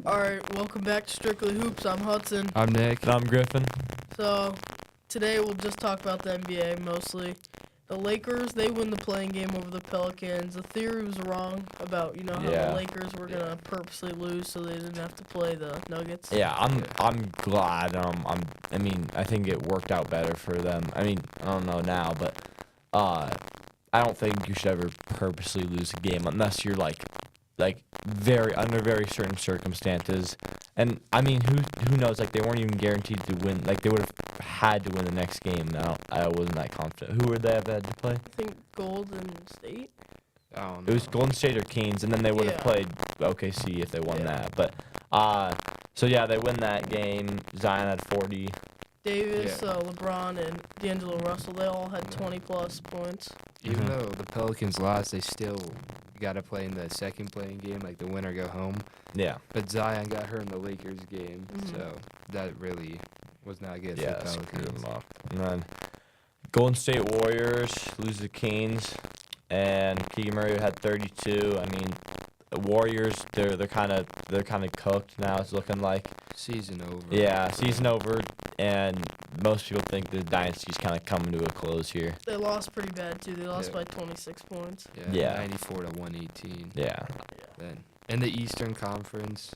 All right, welcome back to Strictly Hoops. I'm Hudson. I'm Nick. And I'm Griffin. So, today we'll just talk about the NBA mostly. The Lakers, they win the playing game over the Pelicans. The theory was wrong about, how the Lakers were going to purposely lose so they didn't have to play the Nuggets. Yeah, I'm glad. I think it worked out better for them. I don't know now, but I don't think you should ever purposely lose a game unless you're like very certain circumstances. And who knows? Like, they weren't even guaranteed to win. Like, they would have had to win the next game. I wasn't that confident. Who would they have had to play? I think Golden State. I don't know. It was Golden State or Kings, and then they would have played OKC if they won that. But so yeah, they win that game. Zion had 40. Davis, LeBron, and D'Angelo Russell, they all had 20-plus points. Even though the Pelicans lost, they still got to play in the second playing game, like the winner go home. Yeah. But Zion got hurt in the Lakers game, so that really was not good for the Screwed Pelicans. them up. And then Golden State Warriors lose to Kings, and Keegan Murray had 32. Warriors, they're kind of cooked now. It's looking like Season over. Yeah, season over, and most people think the dynasty's kind of coming to a close here. They lost pretty bad, too. They lost by 26 points. Yeah. 94 to 118. Yeah. Then in the Eastern Conference,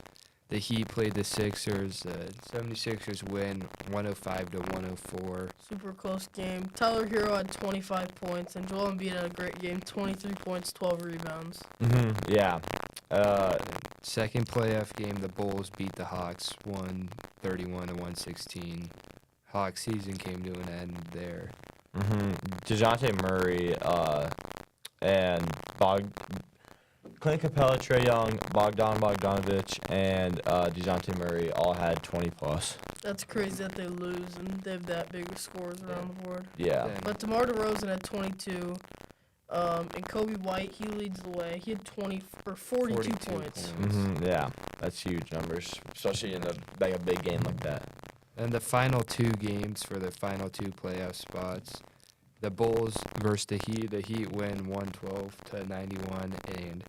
the Heat played the Sixers. 76ers win 105 to 104. Super close game. Tyler Hero had 25 points, and Joel Embiid had a great game, 23 points, 12 rebounds. Yeah. Second playoff game, the Bulls beat the Hawks 131 to 116. Hawks season came to an end there. DeJounte Murray and Clint Capella, Trae Young, Bogdan Bogdanovic, and DeJounte Murray all had 20-plus. That's crazy that they lose and they have that big of scores around the board. Yeah. But DeMar DeRozan had 22. And Kobe White, he leads the way. He had 42 points. Yeah, that's huge numbers, especially in a big game like that. And the final two games for the final two playoff spots, the Bulls versus the Heat. The Heat win 112 to 91, and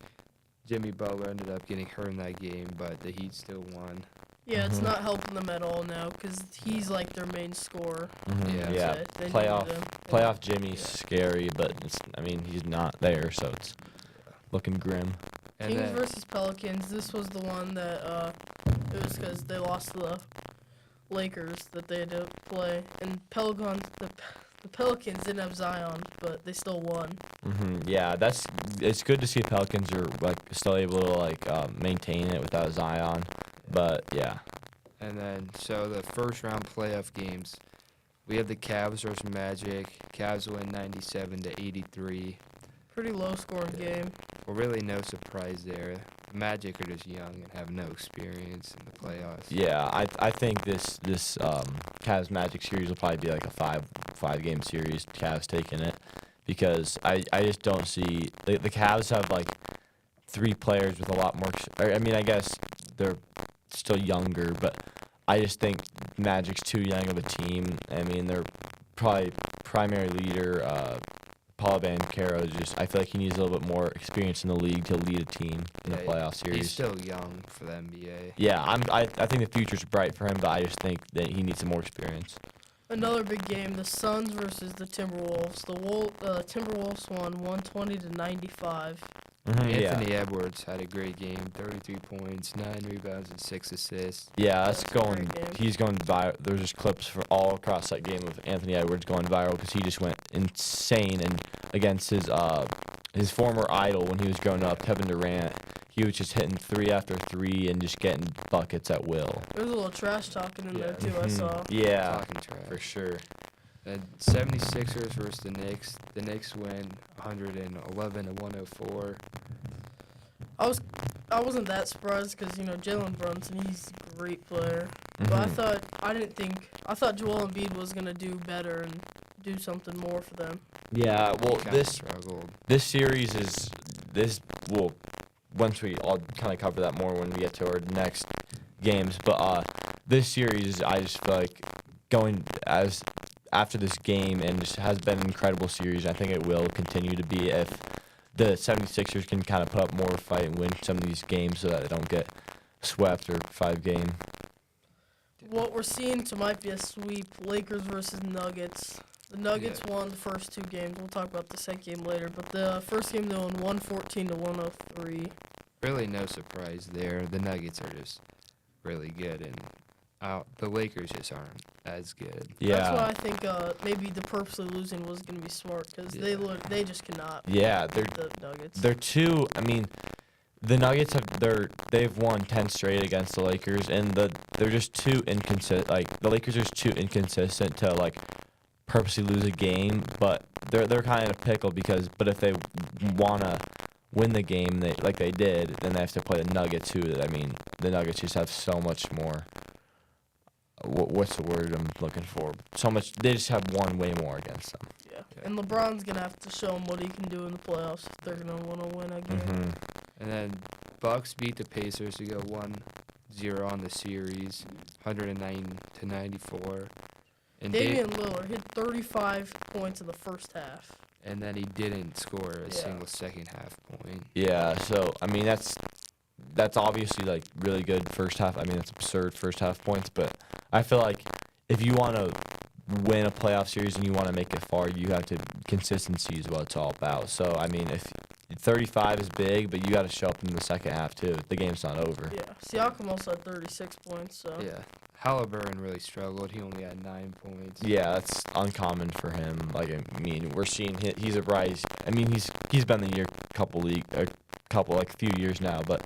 Jimmy Butler ended up getting hurt in that game, but the Heat still won. Yeah, it's not helping them at all now because he's like their main scorer. Yeah. They Playoff Jimmy's scary, but he's not there, so it's looking grim. And Kings then, versus Pelicans. This was the one that it was because they lost to the Lakers that they had to play, and the Pelicans didn't have Zion, but they still won. Yeah, it's good to see Pelicans are still able to maintain it without Zion. But yeah. And then, so the first round playoff games, we have the Cavs versus Magic. Cavs win 97 to 83. Pretty low scoring game. Well, really no surprise there. The Magic are just young and have no experience in the playoffs. Yeah, I think this Cavs Magic series will probably be like a five game series. Cavs taking it because I just don't see the Cavs have three players with a lot more. I guess they're still younger, but I just think Magic's too young of a team. Their probably primary leader, Paul Banchero, I feel like he needs a little bit more experience in the league to lead a team in the playoff series. He's still young for the NBA. Yeah, I think the future's bright for him, but I just think that he needs some more experience. Another big game, the Suns versus the Timberwolves. The Timberwolves won 120 to 95. Anthony Edwards had a great game, 33 points, 9 rebounds, and 6 assists. Yeah, he's going viral. There's just clips for all across that game of Anthony Edwards going viral because he just went insane and against his former idol when he was growing up, Kevin Durant. He was just hitting 3 after 3 and just getting buckets at will. There's a little trash talking in there too. I saw. Yeah, Talking trash. for sure. The 76ers versus the Knicks. The Knicks win 111 to 104. I wasn't that surprised because Jalen Brunson, he's a great player. But I thought Joel Embiid was gonna do better and do something more for them. Yeah, well, Struggled. this series once we all kind of cover that more when we get to our next games. But this series, I just feel like going as after this game and just has been an incredible series. I think it will continue to be if the 76ers can kind of put up more fight and win some of these games so that they don't get swept or 5-game. What we're seeing to might be a sweep. Lakers versus Nuggets. The Nuggets won the first 2 games. We'll talk about the second game later. But the first game they won 114 to 103. Really no surprise there. The Nuggets are just really good, and the Lakers just aren't as good. Yeah. That's why I think maybe the purposely losing was going to be smart because they just cannot. Yeah, beat the Nuggets. They're too. I mean, the Nuggets they've won 10 straight against the Lakers, and they're just too inconsistent. Like the Lakers are just too inconsistent to like purposely lose a game, but they're kind of in a pickle but if they wanna win the game they did, then they have to play the Nuggets who I mean the Nuggets just have so much more. What's the word I'm looking for? So much. They just have won way more against them. Yeah, and LeBron's gonna have to show them what he can do in the playoffs if they're gonna want to win again. Mm-hmm. And then Bucks beat the Pacers to go 1-0 on the series, 109 to 94. And Damian Lillard hit 35 points in the first half. And then he didn't score a single second half point. Yeah, so I mean that's obviously like really good first half. I mean that's absurd first half points, but I feel like if you want to win a playoff series and you want to make it far, you have to consistency is what it's all about. So I mean if 35 is big, but you got to show up in the second half too. The game's not over. Yeah, Siakam also had 36 points. So Yeah. Halliburton really struggled. He only had 9 points. Yeah, that's uncommon for him. Like I mean, we're seeing he's a rise. I mean, he's been in the few years now, but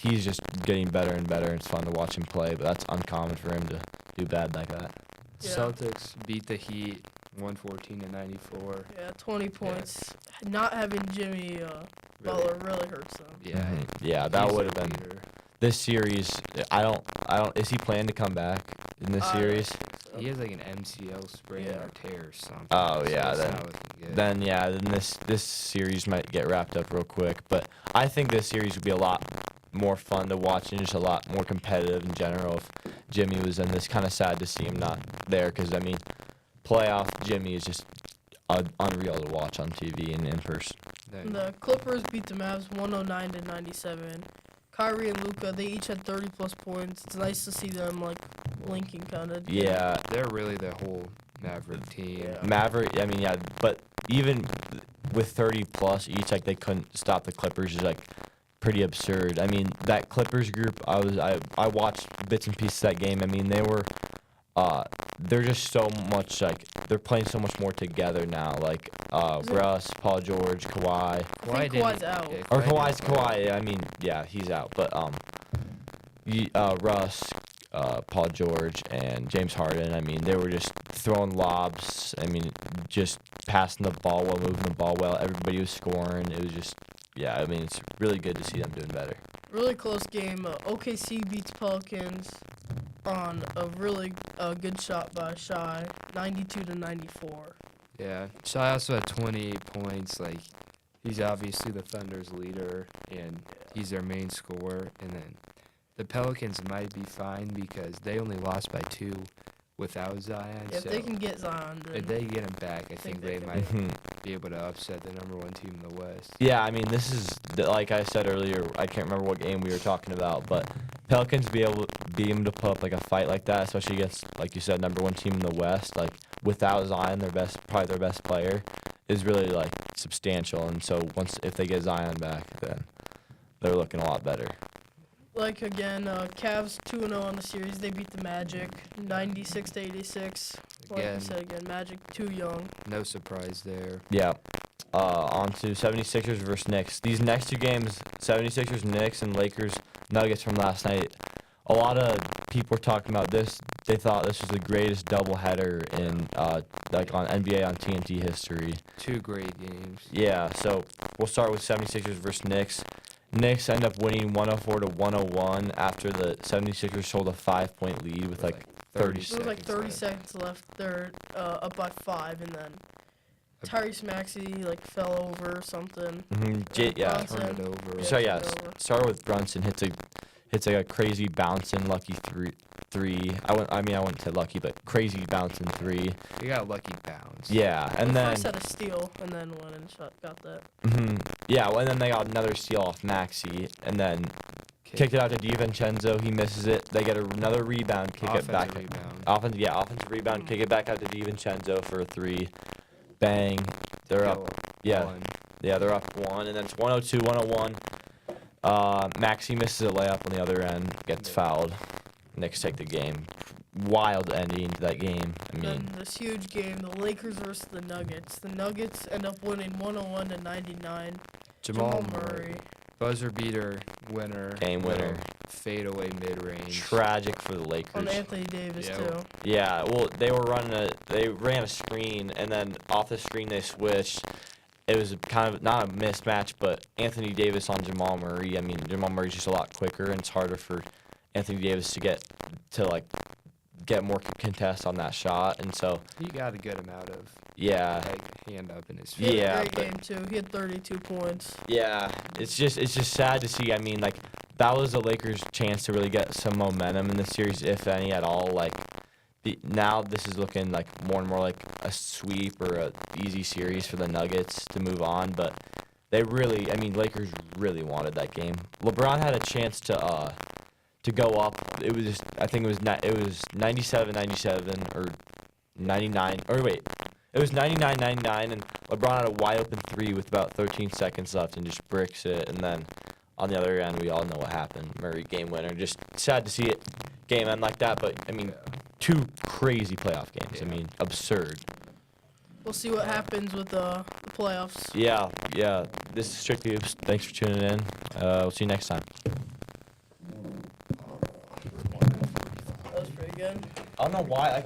he's just getting better and better. And it's fun to watch him play, but that's uncommon for him to do bad like that. Yeah. Celtics beat the Heat 114 to 94. Yeah, 20 points. Not having Jimmy Butler really hurts them. Yeah. Mhm. Yeah, that He's would have their been leader. this series. I don't. Is he planning to come back in this series? So. He has like an MCL sprain Yeah. or tear or something. Oh, so yeah, it's then- not looking good. Then this series might get wrapped up real quick. But I think this series would be a lot more fun to watch and just a lot more competitive in general if Jimmy was in this. Kind of sad to see him not there because I mean, playoff Jimmy is just unreal to watch on TV and in person. Then- The Clippers beat the Mavs 109 to 97. Kyrie and Luka, they each had 30-plus points. It's nice to see them like linking kind of. Yeah, they're really the whole Maverick team. Yeah. Maverick. I mean, yeah, but even with 30 plus each, like they couldn't stop the Clippers. Is like pretty absurd. I mean, that Clippers group. I watched bits and pieces of that game. I mean, they're just so much like they're playing so much more together now. Like Russ, Paul George, Kawhi. I think Kawhi's out. Yeah, Or Kawhi Kawhi. I mean, yeah, he's out. But Russ, Paul George, and James Harden. I mean, they were just throwing lobs. I mean, just passing the ball well, moving the ball well. Everybody was scoring. It was just, yeah. I mean, it's really good to see them doing better. Really close game. OKC beats Pelicans on a really good shot by Shai, 92 to 94. Yeah, Shai also had 28 points. Like, he's obviously the Thunder's leader, and he's their main scorer. And then the Pelicans might be fine because they only lost by 2 without Zion. If so they can get Zion, then if they get him back, I think they they might Mhm. be able to upset the #1 team in the West. Yeah, I mean, this is like I said earlier. I can't remember what game we were talking about, but Pelicans be able to put up like a fight like that, especially against, like you said, #1 team in the West. Like without Zion, probably their best player, is really like substantial. And so if they get Zion back, then they're looking a lot better. like again, Cavs 2-0 on the series. They beat the Magic 96 to 86. Like Again. you said again, Magic too young. No surprise there. Yeah. On to 76ers versus Knicks. These next 2 games, 76ers, Knicks, and Lakers, Nuggets from last night. A lot of people were talking about this. They thought this was the greatest doubleheader in like on NBA on TNT history. 2 great games. Yeah, so we'll start with 76ers versus Knicks. Knicks end up winning 104 to 101 after the 76ers sold a 5-point lead with like 30 There was like 30 left. seconds left. They're up by 5, and then Tyrese Maxey like fell over or something. Yeah, Brunson. Turn it over. So yeah, Turn it over. started with Brunson hits a hits like a crazy bouncing lucky three. I wouldn't say lucky, but crazy bouncing three. He got a lucky bounce. Yeah, and then first had a steal and then went and got that. yeah, well, and then they got another steal off Maxi, and then kicked it out to DiVincenzo. He misses it. They get another rebound, kick it back. Offensive rebound, kick it back out to DiVincenzo for a three. Bang. They're up. Yeah. One. Yeah, they're up one, and then it's 102, 101. Maxi misses a layup on the other end, gets fouled. Knicks take the game. Wild ending to that game. I mean, then this huge game, the Lakers versus the Nuggets. The Nuggets end up winning 101-99. Jamal Murray. Buzzer beater winner. Game winner. Fadeaway mid-range. Tragic for the Lakers. On Anthony Davis, too. Yeah, well, they ran a screen, and then off the screen they switched. It was kind of not a mismatch, but Anthony Davis on Jamal Murray. I mean, Jamal Murray's just a lot quicker, and it's harder for Anthony Davis to get more contests on that shot, and so He got a good amount of hand up in his He face. had a great game, too. He had 32 points. Yeah, it's just sad to see. I mean, like, that was the Lakers' chance to really get some momentum in the series, if any at all. Like, now this is looking like more and more like a sweep or a easy series for the Nuggets to move on. But Lakers really wanted that game. LeBron had a chance to go up. It was just, I think it was 97-97 or 99. Or wait. It was 99-99, and LeBron had a wide-open three with about 13 seconds left and just bricks it. And then on the other end, we all know what happened. Murray, game winner. Just sad to see it game end like that, but, I mean, two crazy playoff games. I mean, absurd. We'll see what happens with the playoffs. Yeah. This is Strictly Hoops. Thanks for tuning in. We'll see you next time. That was pretty good. I don't know why,